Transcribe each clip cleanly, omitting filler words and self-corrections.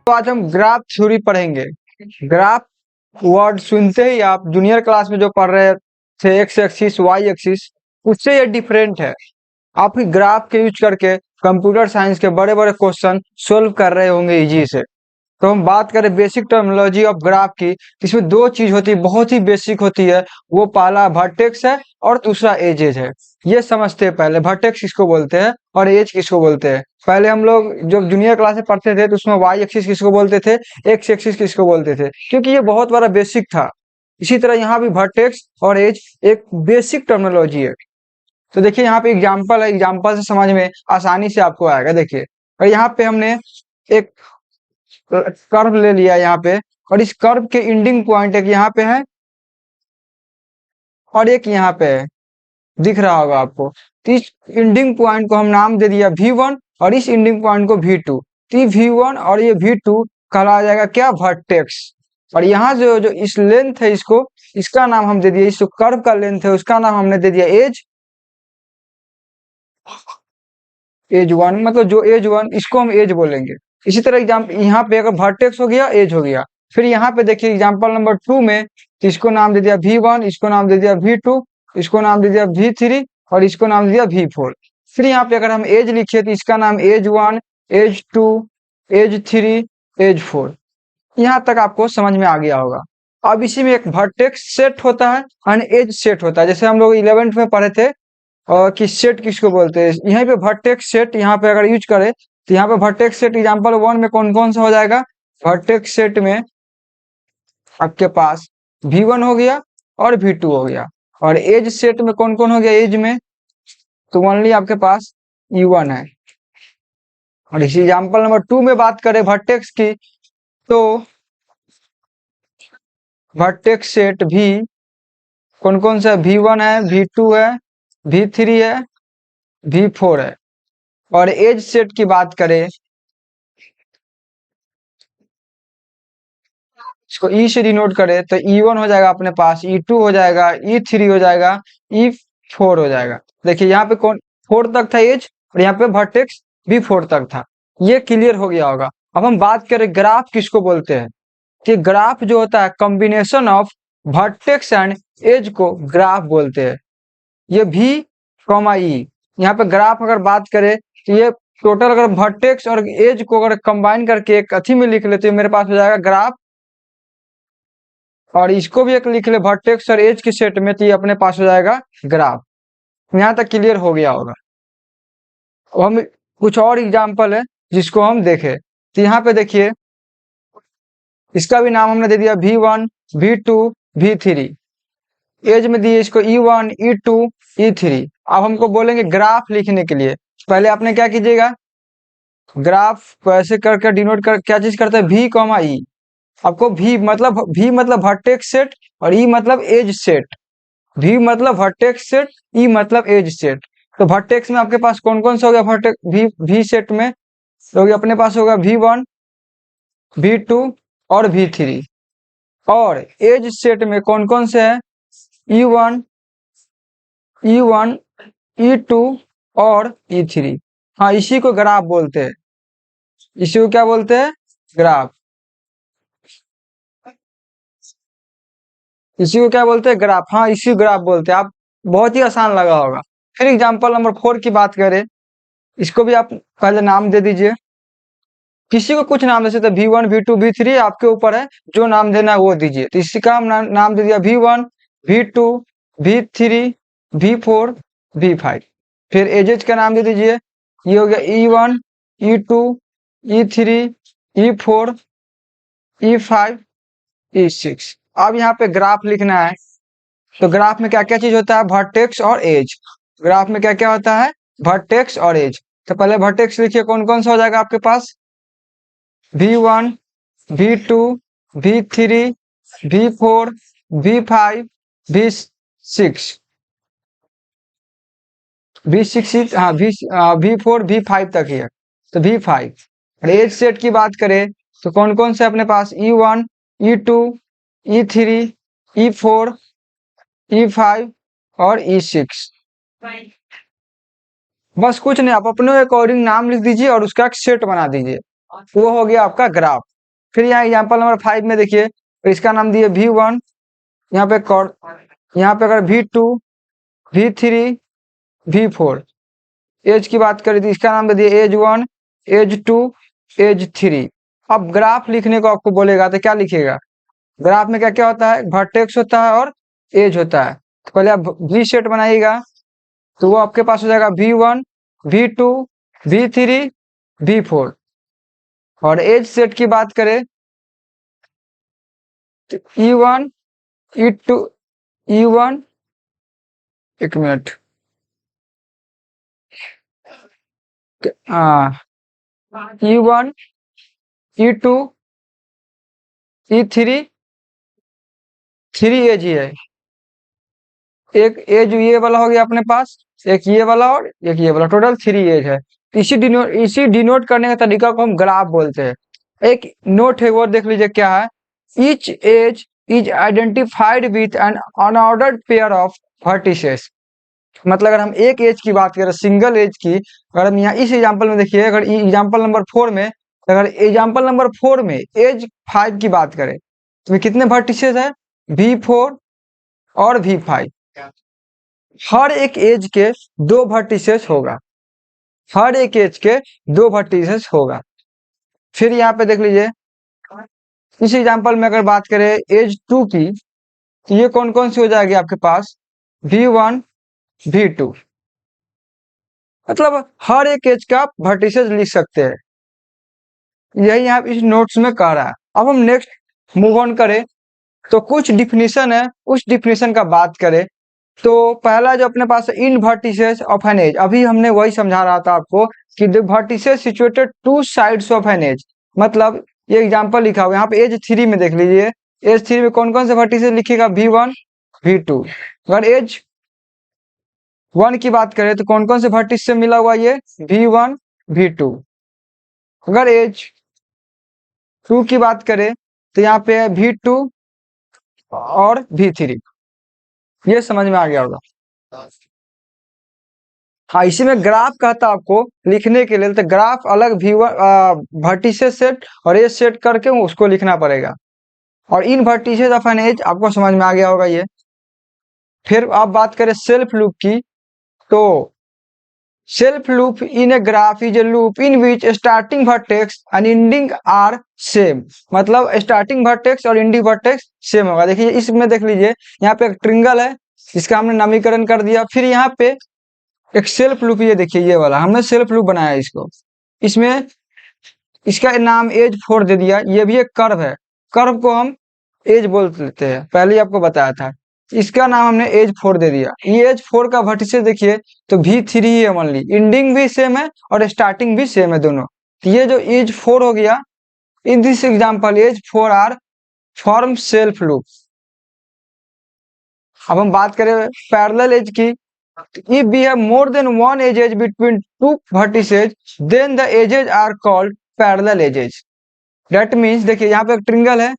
तो आज हम ग्राफ थ्योरी पढ़ेंगे। ग्राफ वर्ड सुनते ही आप जूनियर क्लास में जो पढ़ रहे थे एक्स एक्सिस वाई एक्सिस, उससे ये डिफरेंट है। आप ग्राफ के यूज करके कंप्यूटर साइंस के बड़े बड़े क्वेश्चन सोल्व कर रहे होंगे इजी से। तो हम बात करें बेसिक टर्मिनोलॉजी ऑफ ग्राफ की, इसमें दो चीज होती है, बहुत ही बेसिक होती है। वो पहला वर्टेक्स है और दूसरा एजेज है। ये समझते हैं पहले वर्टेक्स किसको बोलते हैं और एज किसको बोलते हैं। पहले हम लोग जब जूनियर क्लास में पढ़ते थे तो उसमें वाई एक्सिस किसको बोलते थे, एक्स एक्सिस किसको बोलते थे, क्योंकि ये बहुत बड़ा बेसिक था। इसी तरह यहाँ भी वर्टेक्स और एज एक बेसिक टर्मिनोलॉजी है। तो देखिए यहाँ पे एग्जाम्पल है, एग्जाम्पल से समझ में आसानी से आपको आएगा। देखिए और यहाँ पे हमने एक कर्व ले लिया यहाँ पे, और इस कर्व के एंडिंग पॉइंट एक यहाँ पे है और एक यहाँ पे है, दिख रहा होगा आपको। तो इस एंडिंग पॉइंट को हम नाम दे दिया V1 और इस एंडिंग पॉइंट को V2। तो ये V1 और ये V2 कहलाया जाएगा क्या, वर्टेक्स। और यहाँ जो इस लेंथ है, इसका नाम हम दे दिया, इस कर्व का लेंथ है उसका नाम हमने दे दिया एज 1, मतलब जो एज 1 इसको हम एज बोलेंगे। इसी तरह एग्जाम्पल यहाँ पे अगर वर्टेक्स हो गया एज हो गया। फिर यहाँ पे देखिए एग्जाम्पल नंबर 2 में, तो इसको नाम दे दिया V1, इसको नाम दे दिया V2, इसको नाम दे दिया V3 और इसको नाम दे दिया V4। फिर यहाँ पे अगर हम एज लिखे तो इसका नाम एज 1, एज 2, एज 3, एज 4। यहाँ तक आपको समझ में आ गया होगा। अब इसी में एक वर्टेक्स सेट होता है और एज सेट होता है, जैसे हम लोग 11th में पढ़े थे। और कि सेट किसको बोलते हैं, यहाँ पे वर्टेक्स सेट यहाँ पे अगर यूज करें तो यहाँ पे वर्टेक्स सेट एग्जांपल 1 में कौन कौन सा हो जाएगा। वर्टेक्स सेट में आपके पास V1 हो गया और V2 हो गया। और एज सेट में कौन कौन हो गया, एज में तो ओनली आपके पास E1 है। और इसी एग्जांपल नंबर 2 में बात करें वर्टेक्स की, तो वर्टेक्स सेट भी कौन कौन सा, V1 है, V2 है, V3 है, V4 है। और एज सेट की बात करें, इसको ई से डिनोट करें तो E1 हो जाएगा अपने पास, E2 हो जाएगा, E3 हो जाएगा, E4 हो जाएगा। देखिए यहाँ पे कौन 4 तक था एज और यहाँ पे वर्टेक्स भी 4 तक था। ये क्लियर हो गया होगा। अब हम बात करें ग्राफ किसको बोलते हैं, कि ग्राफ जो होता है combination of vertex and edge को ग्राफ बोलते हैं। ये V, E, यहाँ पे ग्राफ अगर बात करें तो ये टोटल अगर वर्टेक्स और एज को अगर कंबाइन करके एक अथी में लिख लेते हैं, मेरे पास हो जाएगा ग्राफ। और इसको भी एक लिख ले वर्टेक्स और एज के सेट में, तो ये अपने पास हो जाएगा ग्राफ। यहाँ तक क्लियर हो गया होगा। अब हम कुछ और एग्जांपल है जिसको हम देखें, तो यहाँ पे देखिए इसका भी नाम हमने दे दिया V1, V2, V3। एज में दिए इसको E1, E2, E3। अब हमको बोलेंगे ग्राफ लिखने के लिए, पहले आपने क्या कीजिएगा, ग्राफ को ऐसे करके डिनोट कर क्या चीज करते हैं, V, E। आपको V मतलब वर्टेक्स सेट और E मतलब एज सेट। V मतलब वर्टेक्स सेट, E मतलब एज सेट। तो वर्टेक्स में आपके पास कौन कौन सा हो गया, वर्टेक्स V सेट में तो अपने पास होगा V1, V2 और V3। और एज सेट में कौन कौन से है, E1, E2 और E3। हाँ, इसी को ग्राफ बोलते हैं। इसी को क्या बोलते हैं, ग्राफ। इसी को क्या बोलते हैं, ग्राफ। हाँ, इसी ग्राफ बोलते हैं। आप बहुत ही आसान लगा होगा। फिर एग्जांपल नंबर 4 की बात करें, इसको भी आप पहले नाम दे दीजिए। किसी को कुछ नाम दे सकते, V1, V2, V3 आपके ऊपर है, जो नाम देना है वो दीजिए। तो इसी का हम नाम दे दिया V1, V2, V3, V4, V5। फिर एजेज का नाम दे दीजिए, ये हो गया E1, E2, E3, E4, E5, E6। अब यहाँ पे ग्राफ लिखना है, तो ग्राफ में क्या क्या चीज होता है, वर्टेक्स और एज। ग्राफ में क्या क्या होता है, वर्टेक्स और एज। तो पहले वर्टेक्स लिखिए, कौन कौन सा हो जाएगा आपके पास, V1, V2, V3, V4, V5, V6। V6 हाँ, V4, V5 तक ही है, तो V5। और एज सेट की बात करें तो कौन कौन से अपने पास, E1, E2, E3, E4, E5 और E6। बस कुछ नहीं, आप अपने अकॉर्डिंग नाम लिख दीजिए और उसका एक सेट बना दीजिए, वो हो गया आपका ग्राफ। फिर यहाँ एग्जाम्पल नंबर 5 में देखिए, इसका नाम दिए V1, यहाँ पे यहाँ पे अगर V2, V3, V4 एज की बात करें तो इसका नाम दे दिए एज 1, एज 2, एज 3। अब ग्राफ लिखने को आपको बोलेगा तो क्या लिखिएगा? ग्राफ में क्या क्या होता है? वर्टेक्स होता है और एज होता है। तो पहले आप वी सेट बनाइएगा, तो वो आपके पास हो जाएगा V1, V2, V3, V4। और एज सेट की बात करें तो E1, E2, E1, एक मिनट, हाँ, E1, E2, E3, 3 एज ही है। एक एज ये वाला हो गया अपने पास, एक ये वाला और एक ये वाला, टोटल 3 एज है। इसी डिनोट करने का तरीका को हम ग्राफ बोलते हैं। एक नोट है वो देख लीजिए क्या है। Each edge is identified with an unordered pair of vertices. मतलब अगर हम एक एज की बात करें, सिंगल एज की, अगर हम यहाँ इस एग्जांपल में देखिए, अगर एग्जांपल नंबर 4 में, अगर एग्जांपल नंबर 4 में एज 5 की बात करें तो कितने वर्टिसेस है? V4 और V5। हर एक एज के 2 वर्टिसेस होगा, हर एक एज के 2 वर्टिसेस होगा। फिर यहाँ पे देख लीजिए, इस एग्जांपल में अगर बात करें एज 2 की, तो ये कौन कौन सी हो जाएगी आपके पास? V1, V2। मतलब हर एक एज का आप वर्टिसेस लिख सकते हैं। यही आप इस नोट्स में कह रहा है। अब हम नेक्स्ट मूव ऑन करें तो कुछ डिफिनीशन है, उस डिफिनीशन का बात करें तो पहला जो अपने पास end vertices of an edge, अभी हमने वही समझा रहा था आपको कि the vertices situated two sides of an edge. मतलब ये एग्जांपल लिखा हुआ यहाँ पे एज 3 में देख लीजिए, एज 3 में कौन कौन से वर्टिसेस लिखिएगा? V1, V2। अगर एज 1 की बात करें तो कौन कौन से वर्टिस से मिला हुआ ये? V1, V2। अगर एज 2 की बात करें तो यहाँ पे है V2 और V3। ये समझ में आ गया होगा। हाँ, इसी में ग्राफ कहता आपको लिखने के लिए, तो ग्राफ अलग V1 वर्टिसेस सेट और एज सेट करके उसको लिखना पड़ेगा। और इन वर्टिसेस ऑफ एन एज आपको समझ में आ गया होगा ये। फिर आप बात करें सेल्फ लूप की, तो self loop in a graph is a loop in which starting vertex and ending are same. मतलब स्टार्टिंग वर्टेक्स और एंडिंग वर्टेक्स सेम होगा। देखिए इसमें देख लीजिए, यहाँ पे एक ट्रिंगल है, इसका हमने नामीकरण कर दिया। फिर यहाँ पे एक सेल्फ लूप, ये देखिए ये वाला हमने सेल्फ लूप बनाया इसको, इसमें इसका नाम एज 4 दे दिया। ये भी एक कर्व है, कर्व को हम एज बोल लेते हैं, पहले ही आपको बताया था। इसका नाम हमने एज 4 दे दिया। ये एज 4 का वर्टिसेस देखिए तो V3 ही है ओनली, एंडिंग भी सेम है और स्टार्टिंग भी सेम है दोनों। तो ये जो एज 4 हो गया, in this example edge 4 are form self loop. अब हम बात करें पैरेलल एज की, if we have more than one edges between two vertices, then the edges are called parallel edges. That means देखिए यहाँ पे एक ट्रिंगल है,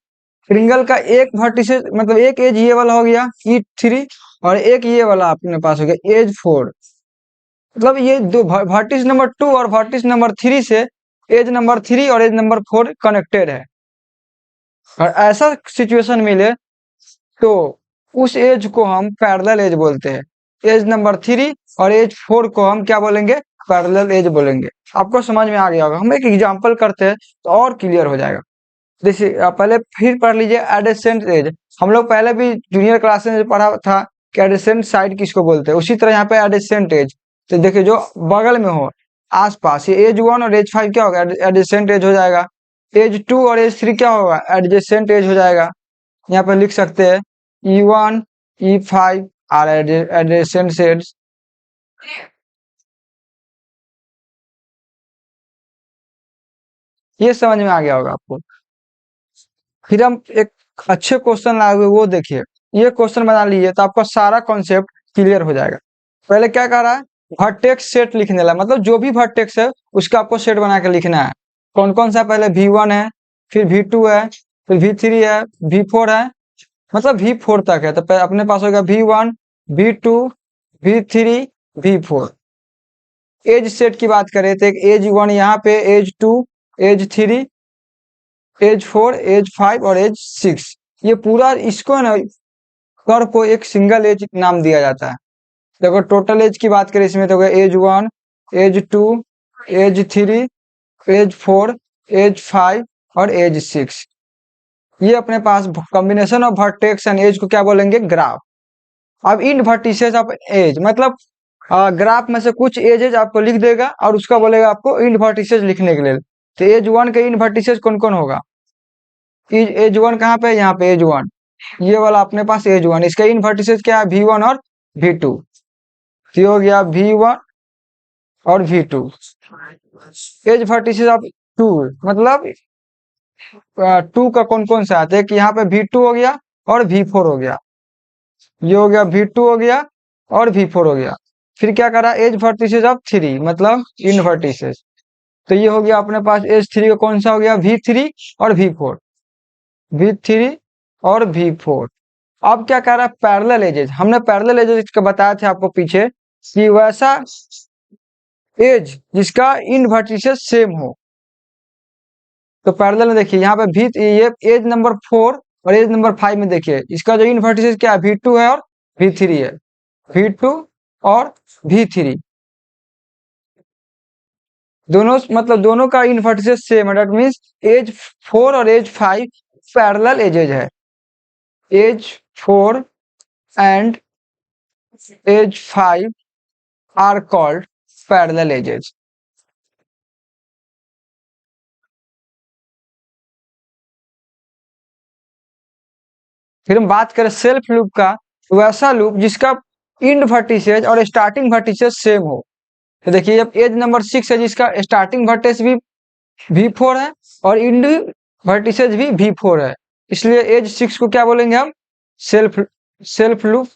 ट्रिंगल का एक वर्टिसेस मतलब एक एज ये वाला हो गया E3 और एक ये वाला अपने पास हो गया एज 4। मतलब ये दो वर्टिस नंबर 2 और वर्टिस नंबर 3 से एज नंबर 3 और एज नंबर 4 कनेक्टेड है। और ऐसा सिचुएशन मिले तो उस एज को हम पैरेलल एज बोलते हैं। एज नंबर 3 और एज 4 को हम क्या बोलेंगे? पैरेलल एज बोलेंगे। आपको समझ में आ गया होगा। हम एक एग्जांपल करते हैं तो और क्लियर हो जाएगा। जैसे पहले फिर पढ़ लीजिए एडजेसेंट एज। हम लोग पहले भी जूनियर क्लास में पढ़ा था कि एडजेसेंट साइड किसको बोलते हैं। उसी तरह यहाँ पे एडजेसेंट एज, तो देखिए जो बगल में हो, आसपास, ये एज 1 और एज 5 क्या होगा? एडजेसेंट एज हो जाएगा। एज 2 और एज 3 क्या होगा? एडजेसेंट एज हो जाएगा। यहाँ पे लिख सकते हैं E1, E5 are adjacent as. ये समझ में आ गया होगा आपको। फिर हम एक अच्छे क्वेश्चन लाए हुए, वो देखिए। ये क्वेश्चन बना लीजिए तो आपका सारा कॉन्सेप्ट क्लियर हो जाएगा। पहले क्या कह रहा है? वर्टेक्स सेट लिखने लगा, मतलब जो भी वर्टेक्स है उसका आपको सेट बना के लिखना है। कौन कौन सा? पहले V1 है, फिर V2 है, फिर V3 है, V4 है, मतलब V4 तक है। तो अपने पास होगा V1, V2, V3, V4। As set की बात करें तो एक एज 1 यहाँ पे, एज 2, एज 3, एज 4, एज 5 और एज 6। ये पूरा इसको ना कर को एक सिंगल एज नाम दिया जाता है। देखो टोटल एज की बात करें इसमें तो edge 1, edge 2, edge 3, edge 4, edge 5 और एज 6। ये अपने पास combination of vertex and edge को क्या बोलेंगे? ग्राफ। अब इन वर्टिसेस ऑफ एज मतलब ग्राफ में से कुछ एजेज आपको लिख देगा और उसका बोलेगा आपको इन वर्टिसेस लिखने के लिए। तो एज 1 के इन वर्टिसेस कौन कौन होगा? एज 1 कहाँ पे? यहाँ पे एज 1, ये वाला अपने पास एज 1। इसका इन वर्टिसेस क्या है? V1 और V2। ये हो गया V1 और V2। एज वर्टिसेस ऑफ 2 मतलब 2 का कौन कौन सा आता है? कि यहाँ पे V2 हो गया और V4 हो गया। ये हो गया V2 हो गया और V4 हो गया। फिर क्या करा? एज वर्टिसेस ऑफ 3 मतलब इन वर्टिसेस। तो ये हो गया अपने पास एज 3 का कौन सा हो गया? V3 और V4। V3 और V4। अब क्या कह रहा है? Parallel edges. हमने पैरेलल एजेस का बताया था आपको पीछे कि वैसा एज जिसका इन वर्टिसेस सेम हो। तो पैरेलल में देखिए यहाँ पे ये एज नंबर 4 और एज नंबर 5 में देखिए इसका जो इन वर्टिसेस क्या है? V2 है और V3 है। V2 और V3 दोनों मतलब दोनों का इन वर्टिसेस सेम है। दैट मीन्स एज 4 और एज 5 पैरेलल एजेज है। Edge 4 and edge 5 are called parallel edges. फिर हम बात करें सेल्फ लूप का, वैसा लूप जिसका इंड वर्टिसेज और स्टार्टिंग वर्टिसेज सेम हो। तो देखिए जब एज नंबर 6 है जिसका स्टार्टिंग वर्टेज भी V4 है और इंड वर्टिसेज भी V4 है, इसलिए एज 6 को क्या बोलेंगे हम? Self self loop.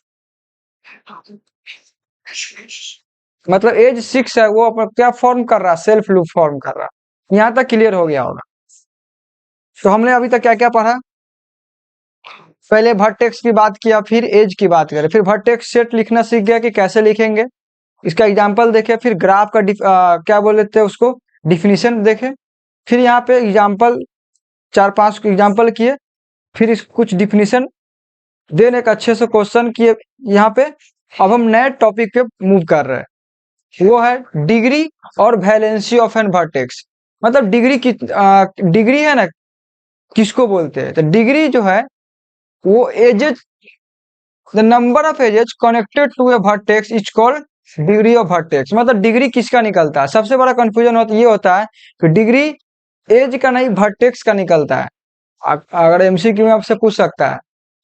मतलब एज 6 है वो अपना क्या फॉर्म कर रहा है? सेल्फ लूप फॉर्म कर रहा है। यहाँ तक क्लियर हो गया होगा। तो हमने अभी तक क्या क्या पढ़ा? पहले वर्टेक्स की बात किया, फिर एज की बात करें, फिर वर्टेक्स सेट लिखना सीख गया कि कैसे लिखेंगे, इसका एग्जाम्पल देखे, फिर ग्राफ का क्या बोल लेते हैं उसको? डिफिनीशन देखे। फिर यहाँ पे एग्जाम्पल 4-5 एग्जाम्पल किए, फिर इस कुछ डिफिनीशन देने का अच्छे से क्वेश्चन किए यहाँ पे। अब हम नए टॉपिक पे मूव कर रहे हैं, वो है डिग्री और वैलेंसी ऑफ एन वर्टेक्स। मतलब डिग्री की डिग्री है ना, किसको बोलते हैं? तो डिग्री जो है वो edges, the number of edges connected to a vertex is called degree of vertex. मतलब डिग्री किसका निकलता है? सबसे बड़ा कंफ्यूजन ये होता है कि डिग्री एज का नहीं वर्टेक्स का निकलता है। अगर एमसीक्यू में आपसे पूछ सकता है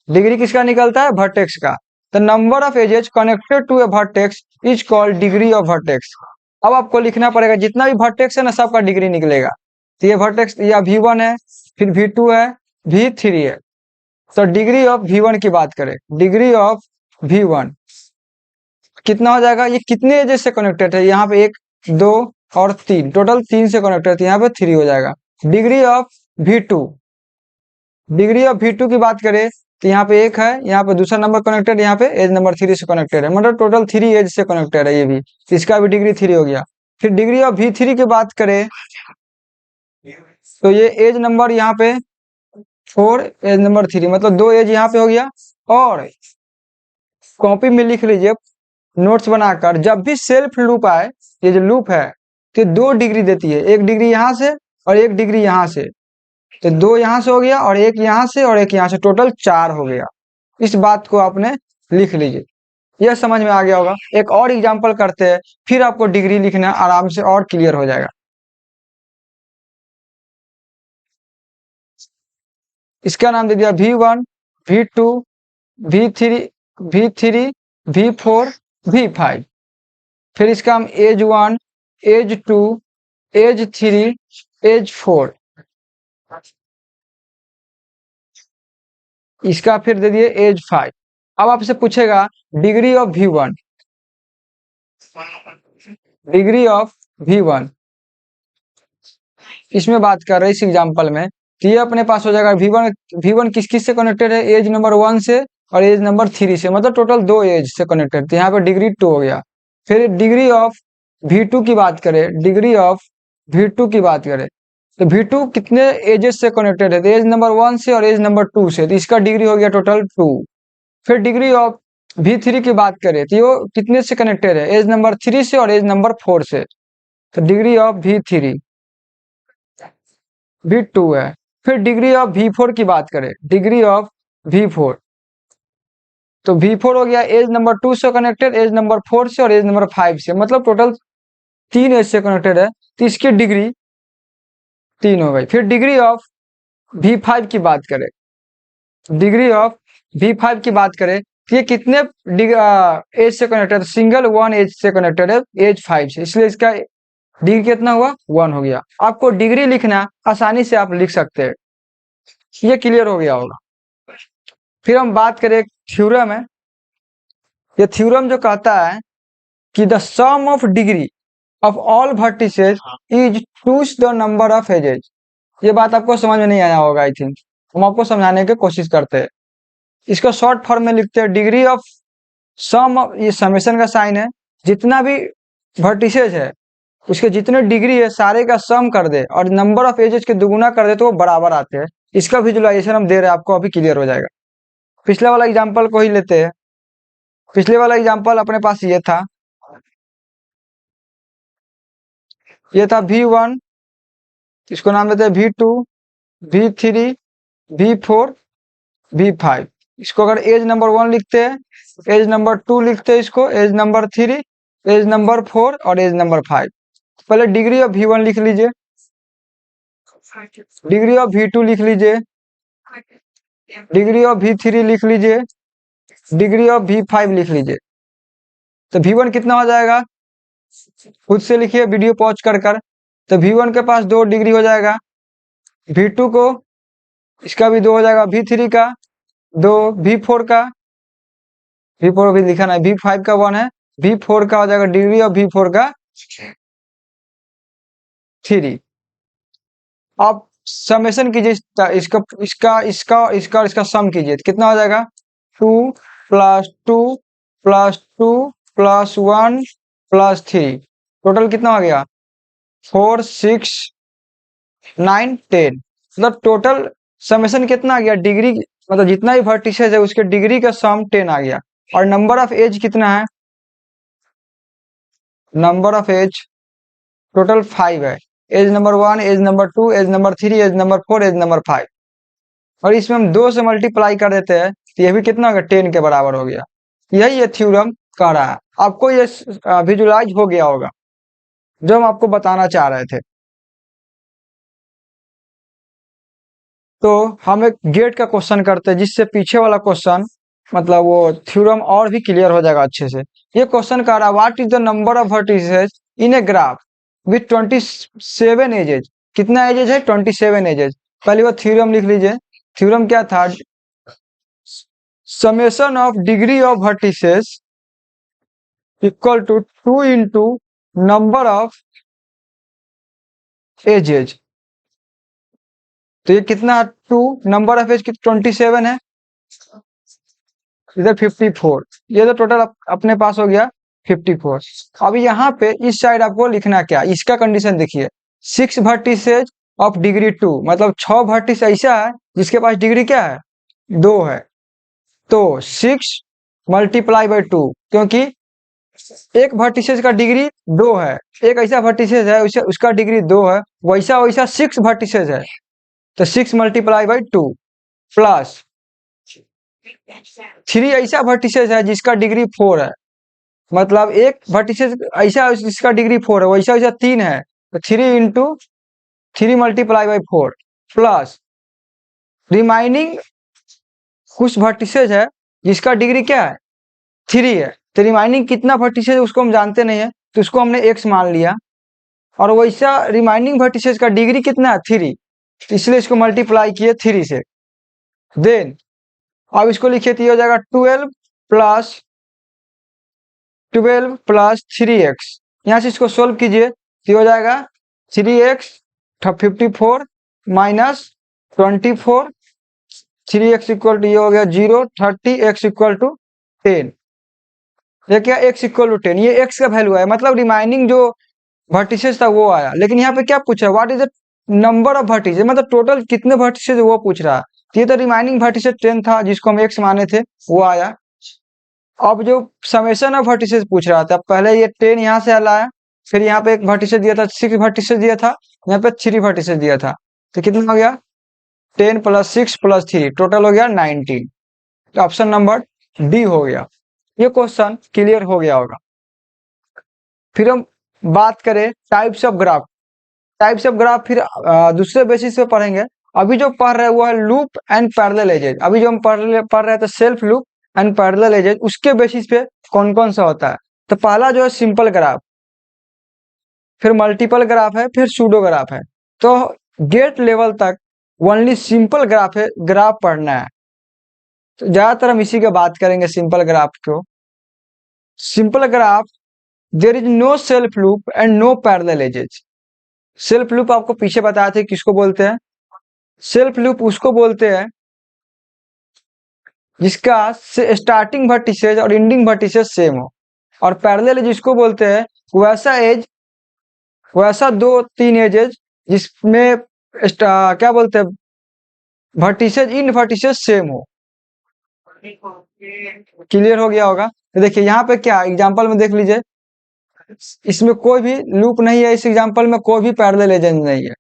डिग्री किसका निकलता है? वर्टेक्स का। The number of edges connected to a vertex is called degree of vertex. अब आपको लिखना पड़ेगा जितना भी वर्टेक्स है ना सबका डिग्री निकलेगा। तो ये वर्टेक्स या V1 है, फिर V2 है, V3 है। तो डिग्री ऑफ V1 की बात करें, डिग्री ऑफ V1 कितना हो जाएगा? ये कितने एजेस से कनेक्टेड है? यहाँ पे 1, 2 और 3, टोटल 3 से कनेक्टेड है, यहाँ पे 3 हो जाएगा। Degree of V2, degree of V2 की बात करें तो यहाँ पे 1 है, यहाँ पे दूसरा नंबर कनेक्टेड, यहाँ पे एज नंबर 3 से कनेक्टेड है, मतलब टोटल 3 एज से कनेक्टेड है ये भी। इसका भी डिग्री 3 हो गया। फिर डिग्री ऑफ V3 की बात करें तो ये एज नंबर यहाँ पे 4, एज नंबर 3, मतलब 2 एज यहाँ पे हो गया। और कॉपी में लिख लीजिए नोट्स बनाकर, जब भी सेल्फ लूप आए, ये जो लूप है तो 2 डिग्री देती है, 1 डिग्री यहाँ से और 1 डिग्री यहाँ से। तो 2 यहाँ से हो गया और 1 यहाँ से और 1 यहाँ से, टोटल 4 हो गया। इस बात को आपने लिख लीजिए, यह समझ में आ गया होगा। एक और एग्जांपल करते हैं, फिर आपको डिग्री लिखना आराम से और क्लियर हो जाएगा। इसका नाम दे दिया V1, V2, V3, V3, V4, V5। फिर इसका हम एज 1, एज 2, एज 3, एज 4, इसका फिर दे दिए एज 5। अब आपसे पूछेगा degree of V1, degree of V1 इसमें बात कर रहे हैं इस एग्जांपल में। तो ये अपने पास हो जाएगा V1 किस किस से कनेक्टेड है? एज नंबर 1 से और एज नंबर 3 से, मतलब टोटल 2 एज से कनेक्टेड। तो यहाँ पे डिग्री 2 हो गया। फिर डिग्री ऑफ V2 की बात करें, डिग्री ऑफ V2 की बात करें तो V2 कितने एजेस से कनेक्टेड है, तो एज नंबर 1 से और एज नंबर 2 से, तो इसका डिग्री हो गया टोटल 2। फिर डिग्री ऑफ V3 की बात करें तो ये कितने से कनेक्टेड है, एज नंबर 3 से और एज नंबर 4 से, तो डिग्री ऑफ V3 V2 है। फिर डिग्री ऑफ V4 की बात करें, डिग्री ऑफ V4, तो V4 हो गया एज नंबर 2 से कनेक्टेड, एज नंबर 4 से और एज नंबर 5 से, मतलब टोटल 3 एज से कनेक्टेड है, तो इसकी डिग्री 3 हो गई। फिर डिग्री ऑफ V5 की बात करें, डिग्री ऑफ V5 की बात करें तो ये कितने एज से कनेक्टेड, सिंगल 1 एज से कनेक्टेड है, एज 5 से, इसलिए इसका डिग्री कितना हुआ, 1 हो गया। आपको डिग्री लिखना आसानी से आप लिख सकते हैं, ये क्लियर हो गया होगा। फिर हम बात करें, एक थ्योरम है, ये थ्योरम जो कहता है कि the sum of degree of all vertices is twice the number of edges. ये बात आपको समझ में नहीं आया होगा, आई थिंक हम आपको समझाने की कोशिश करते हैं। इसको शॉर्ट फॉर्म में लिखते हैं, डिग्री ऑफ सम, ये समेशन का साइन है, जितना भी वर्टिसेस है उसके जितने डिग्री है सारे का सम कर दे और नंबर ऑफ एजेस के दुगुना कर दे तो वो बराबर आते हैं। इसका विजुअलाइजेशन हम दे रहे हैं आपको, अभी क्लियर हो जाएगा। पिछले वाला एग्जांपल को ही लेते हैं। पिछले वाला एग्जांपल अपने पास ये था, ये था V1, इसको नाम देते हैं V2, V3, V4, V5। इसको अगर एज नंबर 1 लिखते हैं, एज नंबर 2 लिखते हैं, इसको एज नंबर 3, एज नंबर 4 और एज नंबर 5। पहले डिग्री ऑफ V1 लिख लीजिए, डिग्री ऑफ V2 लिख लीजिए, डिग्री ऑफ V3 लिख लीजिए, डिग्री ऑफ V5 लिख लीजिए। तो V1 कितना हो जाएगा, खुद से लिखिए वीडियो पॉज कर कर। तो V1 के पास 2 डिग्री हो जाएगा, V2 को इसका भी 2 हो जाएगा, V3 का 2, V4 का, V4 भी लिखा नहीं, V5 का 1 है, V4 का हो जाएगा डिग्री ऑफ V4 का 3। आप समेशन कीजिए, इसका इसका इसका इसका इसका सम कीजिए, तो कितना हो जाएगा, 2 + 2 + 2 + 1 + 3, टोटल कितना हो गया, 4 6 9 10। मतलब टोटल समेशन कितना आ गया, डिग्री मतलब जितना भी वर्टिसेस है उसके डिग्री का सम 10 आ गया। और नंबर ऑफ एज कितना है, नंबर ऑफ एज टोटल 5 है, edge number 1, edge number 2, edge number 3, edge number 4, edge number 5। और इसमें हम 2 से मल्टीप्लाई कर देते हैं तो ये भी कितना होगा, 10 के बराबर हो गया। यही ये थ्योरम कह रहा है, आपको ये विजुलाइज हो गया होगा जो हम आपको बताना चाह रहे थे। तो हम एक गेट का क्वेश्चन करते हैं जिससे पीछे वाला क्वेश्चन मतलब वो थ्योरम और भी क्लियर हो जाएगा अच्छे से। ये क्वेश्चन कह रहा है what is the number of vertices in a graph with 27 edges. कितना एजेज है, 27 एजेज। पहले वो थ्योरम लिख लीजिए। थ्योरम क्या था, summation of degree of vertices equal to 2 into number of edges. तो ये कितना, 2 नंबर ऑफ एज की 27 है, इधर 54, ये तो टोटल अपने पास हो गया 54। अब यहाँ पे इस साइड आपको लिखना क्या, इसका कंडीशन देखिए, 6 वर्टिसेज ऑफ डिग्री 2, मतलब 6 वर्टिस ऐसा है जिसके पास डिग्री क्या है, 2 है। तो 6 × 2, क्योंकि एक वर्टिसेज का डिग्री 2 है, एक ऐसा वर्टिसेज है उसका डिग्री 2 है, वैसा वैसा 6 वर्टिसेज है, तो 6 × 2 प्लस 3 ऐसा वर्टिसेज है जिसका डिग्री 4 है, मतलब एक वर्टिसेज ऐसा है जिसका डिग्री 4 है, वैसा वैसा 3 है, तो 3 × 4 प्लस रिमाइनिंग कुछ वर्टिसेज है जिसका डिग्री क्या है, 3 है। तो रिमाइनिंग कितना वर्टिसेज उसको हम जानते नहीं है, तो उसको हमने x मान लिया, और वैसा रिमाइनिंग वर्टिसेज का डिग्री कितना है, 3, इसलिए इसको मल्टीप्लाई किए 3 से। देन अब इसको लिखिए तो ये हो जाएगा 12 + 3x। यहाँ से इसको सोल्व कीजिए तो हो जाएगा 3x 54 minus 24, 3x equal to ये हो गया 0, 30, x इक्वल टू 10। ये क्या, x इक्वल टू 10, ये x का वैल्यू है, मतलब रिमाइनिंग जो वर्टिसेस था वो आया। लेकिन यहाँ पे क्या पूछा, what is the number of vertices, मतलब टोटल कितने वर्टिसेस वो पूछ रहा है। ये तो रिमाइनिंग वर्टिसेस 10 था जिसको हम x माने थे, वो आया। अब जो समेशन ऑफ वर्टिसेस पूछ रहा था, पहले ये 10 यहाँ से लाया, फिर यहाँ पे एक वर्टिसेस दिया था, 6 वर्टिसेस दिया था, यहाँ पे 3 वर्टिसेस दिया था, तो कितना हो गया 10 + 6 + 3 टोटल हो गया 19। तो ऑप्शन नंबर डी हो गया। ये क्वेश्चन क्लियर हो गया होगा। फिर हम बात करें types of graph. Types of graph फिर दूसरे बेसिस पे पढ़ेंगे। अभी जो पढ़ रहे हैं वो है लूप एंड पैरेलल एजेस। अभी जो हम पढ़ रहे थे self loop and parallel edges, उसके बेसिस पे कौन कौन सा होता है। तो पहला जो है सिंपल ग्राफ, फिर मल्टीपल ग्राफ है, फिर सूडो ग्राफ है। तो गेट लेवल तक ओनली सिंपल ग्राफ है, ग्राफ पढ़ना है। तो ज्यादातर हम इसी की बात करेंगे, सिंपल ग्राफ को। Simple graph, there is no self loop and no parallel edges. Self loop आपको पीछे बताया था किसको बोलते हैं। सेल्फ लूप उसको बोलते हैं जिसका स्टार्टिंग वर्टिसेस और एंडिंग वर्टिसेस सेम हो। और पैरेलल एज जिसको बोलते हैं वैसा एज, वैसा 2-3 एजेस जिसमें क्या बोलते हैं वर्टिसेस इन वर्टिसेस सेम हो। क्लियर हो गया होगा। तो देखिए यहाँ पे क्या एग्जांपल में देख लीजिए, इसमें कोई भी लूप नहीं है, इस एग्जांपल में कोई भी पैरेलल एजेस नहीं है।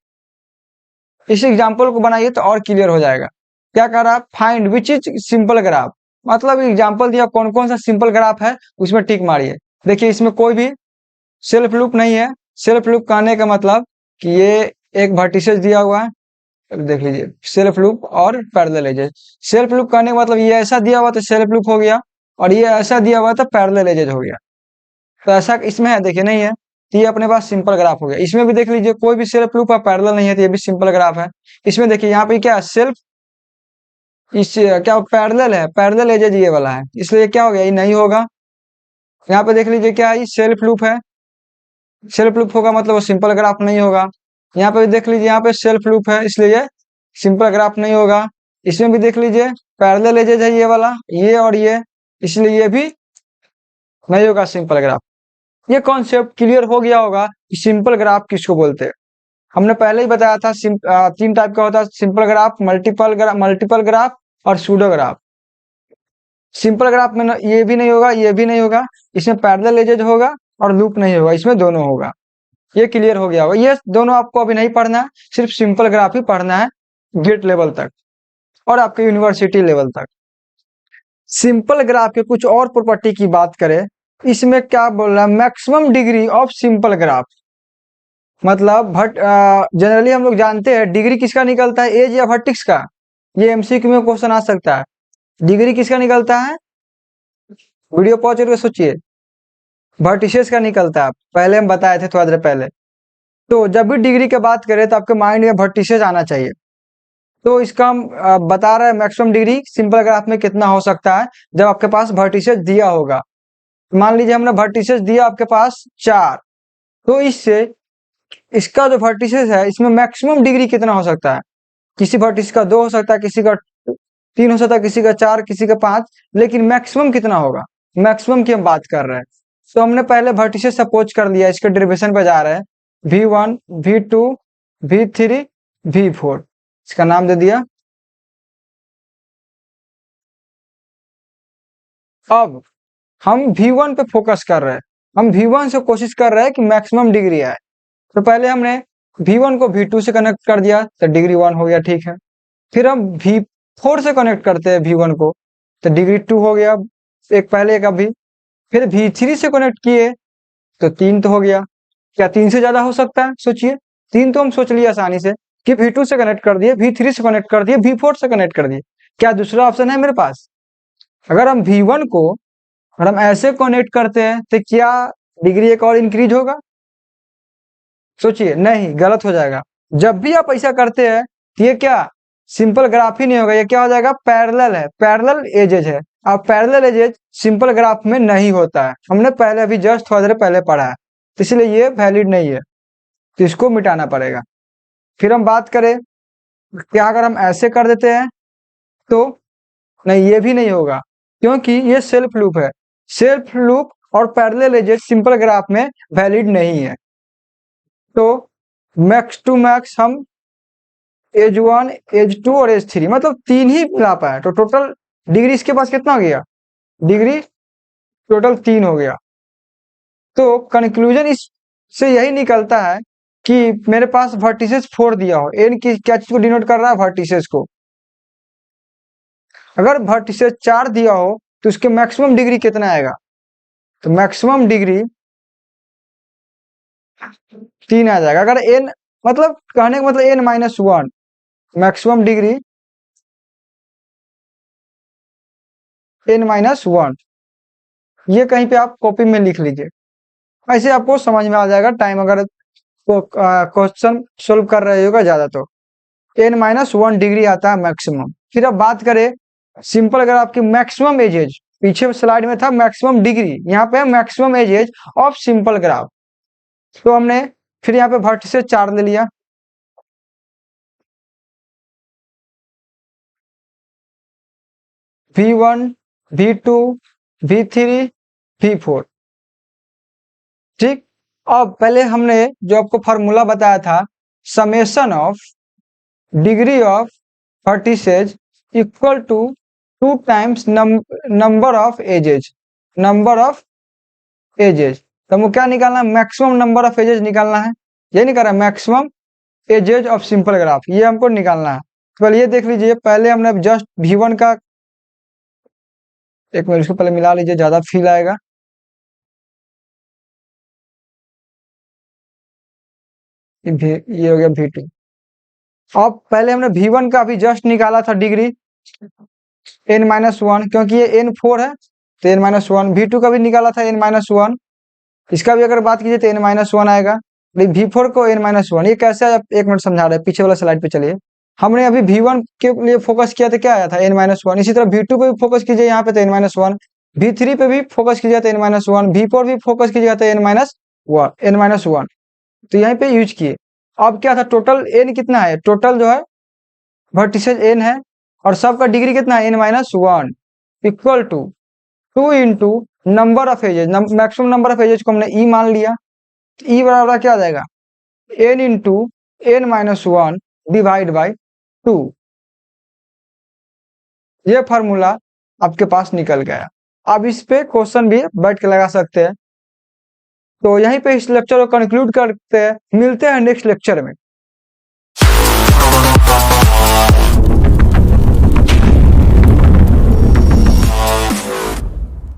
इस एग्जांपल को बनाइए तो और क्लियर हो जाएगा। क्या कर रहा है, find which is simple graph, मतलब एग्जांपल दिया कौन कौन सा सिंपल ग्राफ है उसमें टिक मारिए। देखिए इसमें कोई भी सेल्फ लूप नहीं है। सेल्फ लूप कहने का मतलब कि ये एक वर्टिसेस दिया हुआ है, देख लीजिए सेल्फ लूप और पैरेलल एजेस। सेल्फ लूप कहने का मतलब ये ऐसा दिया हुआ तो सेल्फ लूप हो गया, और ये ऐसा दिया हुआ तो पैरेलल एजेस हो गया। तो ऐसा इसमें है, देखिए नहीं है, तो ये अपने पास सिंपल ग्राफ हो गया। इसमें भी देख लीजिए कोई भी सेल्फ लूप है, पैरेलल नहीं है, तो ये भी सिंपल ग्राफ है। इसमें देखिए यहाँ पे क्या है, सेल्फ इस क्या पैरेलल है, पैरेलल एजेज ये वाला है, इसलिए क्या हो गया, ये नहीं होगा। यहाँ पे देख लीजिए क्या है, ये सेल्फ लूप है, सेल्फ लूप होगा मतलब वो सिंपल ग्राफ नहीं होगा। यहाँ पे भी देख लीजिए, यहाँ पे सेल्फ लूप है इसलिए ये सिंपल ग्राफ नहीं होगा। इसमें भी देख लीजिए पैरेलल एजेज है ये वाला, ये और ये, इसलिए ये भी नहीं होगा सिंपल ग्राफ। ये कॉन्सेप्ट क्लियर हो गया होगा कि सिंपल ग्राफ किसको बोलते हैं। हमने पहले ही बताया था 3 टाइप का होता है सिंपल ग्राफ, मल्टीपल ग्राफ और सूडो ग्राफ। सिंपल ग्राफ में ये भी नहीं होगा, ये भी नहीं होगा, इसमें पैरेलल एजेज होगा और लूप नहीं होगा, इसमें दोनों होगा। ये क्लियर हो गया होगा। ये दोनों आपको अभी नहीं पढ़ना है, सिर्फ सिंपल ग्राफ ही पढ़ना है गेट लेवल तक और आपके यूनिवर्सिटी लेवल तक। सिंपल ग्राफ के कुछ और प्रॉपर्टी की बात करें, इसमें क्या बोल रहा है, maximum degree of simple graph, मतलब जनरली हम लोग जानते हैं डिग्री किसका निकलता है, एज या वर्टेक्स का। ये एमसीक्यू में क्वेश्चन आ सकता है, डिग्री किसका निकलता है, वीडियो पॉज करके सोचिए, वर्टिसेस का निकलता है। पहले हम बताए थे थोड़ा देर पहले। तो जब भी डिग्री की बात करें तो आपके माइंड में वर्टिसेस आना चाहिए। तो इसका हम बता रहे हैं मैक्सिमम डिग्री सिंपल ग्राफ में कितना हो सकता है जब आपके पास वर्टिसेस दिया होगा। मान लीजिए हमने वर्टिसेस दिया आपके पास 4, तो इससे इसका जो वर्टिसेस है इसमें मैक्सिमम डिग्री कितना हो सकता है। किसी वर्टिस का 2 हो सकता है, किसी का 3 हो सकता है, किसी का 4, किसी का 5, लेकिन मैक्सिमम कितना होगा, मैक्सिमम की हम बात कर रहे हैं। तो हमने पहले वर्टिसेस सपोज कर लिया, इसके डेरिवेशन पे जा रहे हैं, V1 V2 V3 V4, इसका नाम दे दिया। अब हम V1 पे फोकस कर रहे हैं, हम V1 से कोशिश कर रहे हैं कि मैक्सिमम डिग्री आए। तो पहले हमने V1 को V2 से कनेक्ट कर दिया तो डिग्री 1 हो गया, ठीक है। फिर हम V4 से कनेक्ट करते हैं V1 को तो डिग्री 2 हो गया, एक पहले एक अभी। फिर V3 से कनेक्ट किए तो 3 तो हो गया। क्या 3 से ज्यादा हो सकता है, सोचिए। 3 तो हम सोच लिए आसानी से कि V2 से कनेक्ट कर दिए, V3 से कनेक्ट कर दिए, V4 से कनेक्ट कर दिए। क्या दूसरा ऑप्शन है मेरे पास? अगर हम V1 को अगर हम ऐसे कनेक्ट करते हैं तो क्या डिग्री एक और इंक्रीज होगा? सोचिए, नहीं, गलत हो जाएगा। जब भी आप ऐसा करते हैं तो ये क्या सिंपल ग्राफ ही नहीं होगा, ये क्या हो जाएगा, पैरेलल है, पैरेलल एजेज है। अब पैरेलल एजेज सिंपल ग्राफ में नहीं होता है, हमने पहले अभी जस्ट थोड़ा देर पहले पढ़ा है, तो इसलिए ये वैलिड नहीं है, तो इसको मिटाना पड़ेगा। फिर हम बात करें क्या अगर हम ऐसे कर देते हैं तो नहीं, ये भी नहीं होगा क्योंकि ये सेल्फ लूप है। सेल्फ लूप और पैरेलल एजेज सिंपल ग्राफ में वैलिड नहीं है। तो मैक्स टू मैक्स हम एज 1, एज 2 और एज 3, मतलब 3 ही मिला पाया, तो टोटल डिग्री इसके पास कितना हो गया? डिग्री टोटल 3 हो गया। तो कंक्लूजन इससे यही निकलता है कि मेरे पास वर्टिसेस 4 दिया हो। एन की क्या चीज को डिनोट कर रहा है? वर्टिसेस को। अगर वर्टिसेस 4 दिया हो तो उसके मैक्सिमम डिग्री कितना आएगा? तो मैक्सिमम डिग्री 3 आ जाएगा। अगर एन, मतलब कहने का मतलब n-1, मैक्सिमम डिग्री n-1, ये कहीं पे आप कॉपी में लिख लीजिए, ऐसे आपको समझ में आ जाएगा टाइम अगर क्वेश्चन सोल्व कर रहे होगा ज्यादा तो। n-1 डिग्री आता है मैक्सिमम। फिर अब बात करें सिंपल, अगर आपकी मैक्सिमम एजेज, पीछे स्लाइड में था मैक्सिमम डिग्री, यहाँ पे maximum edges of simple graph. तो हमने फिर यहाँ पे वर्टिसेस 4 ले लिया, V1, V2, V3, V4। ठीक। अब पहले हमने जो आपको फार्मूला बताया था, summation of degree of vertices equal to 2 times number of edges, number of edges. तो हमको क्या निकालना है? मैक्सिमम नंबर ऑफ एजेज निकालना है। ये नहीं कर रहा, maximum edges of simple graph, ये हमको निकालना है। तो पहले ये देख लीजिए, पहले हमने जस्ट V1 का, एक मिनट इसको पहले मिला लीजिए, ज्यादा फील आएगा। ये हो गया V2। अब पहले हमने V1 का अभी जस्ट निकाला था डिग्री n-1, क्योंकि ये n4 है तो n-1। V2 का भी निकाला था n-1, इसका भी अगर बात कीजिए तो n-1 आएगा। V4 को n-1, ये कैसे आया? एक मिनट समझा रहे हैं, पीछे वाला स्लाइड पे चलिए। हमने अभी V1 के लिए फोकस किया तो क्या आया था? n-1। इसी तरह V2 पे भी फोकस कीजिए, यहाँ पे तो n-1। V3 पे भी फोकस कीजिए तो n-1। V4 भी फोकस कीजिएगा तो n-1। तो यहीं पे यूज किए। अब क्या था? टोटल n कितना है? टोटल जो है वर्टिसेज n है, और सबका डिग्री कितना है? n-1 equal to 2 into number of edges, maximum number of edges को हमने e मान लिया। e बराबर क्या आ जाएगा? n into n-1 divide by 2। ये फार्मूला आपके पास निकल गया। अब इस पे क्वेश्चन भी बैठ के लगा सकते हैं। तो यहीं पे इस लेक्चर को कंक्लूड करते हैं, मिलते हैं नेक्स्ट लेक्चर में।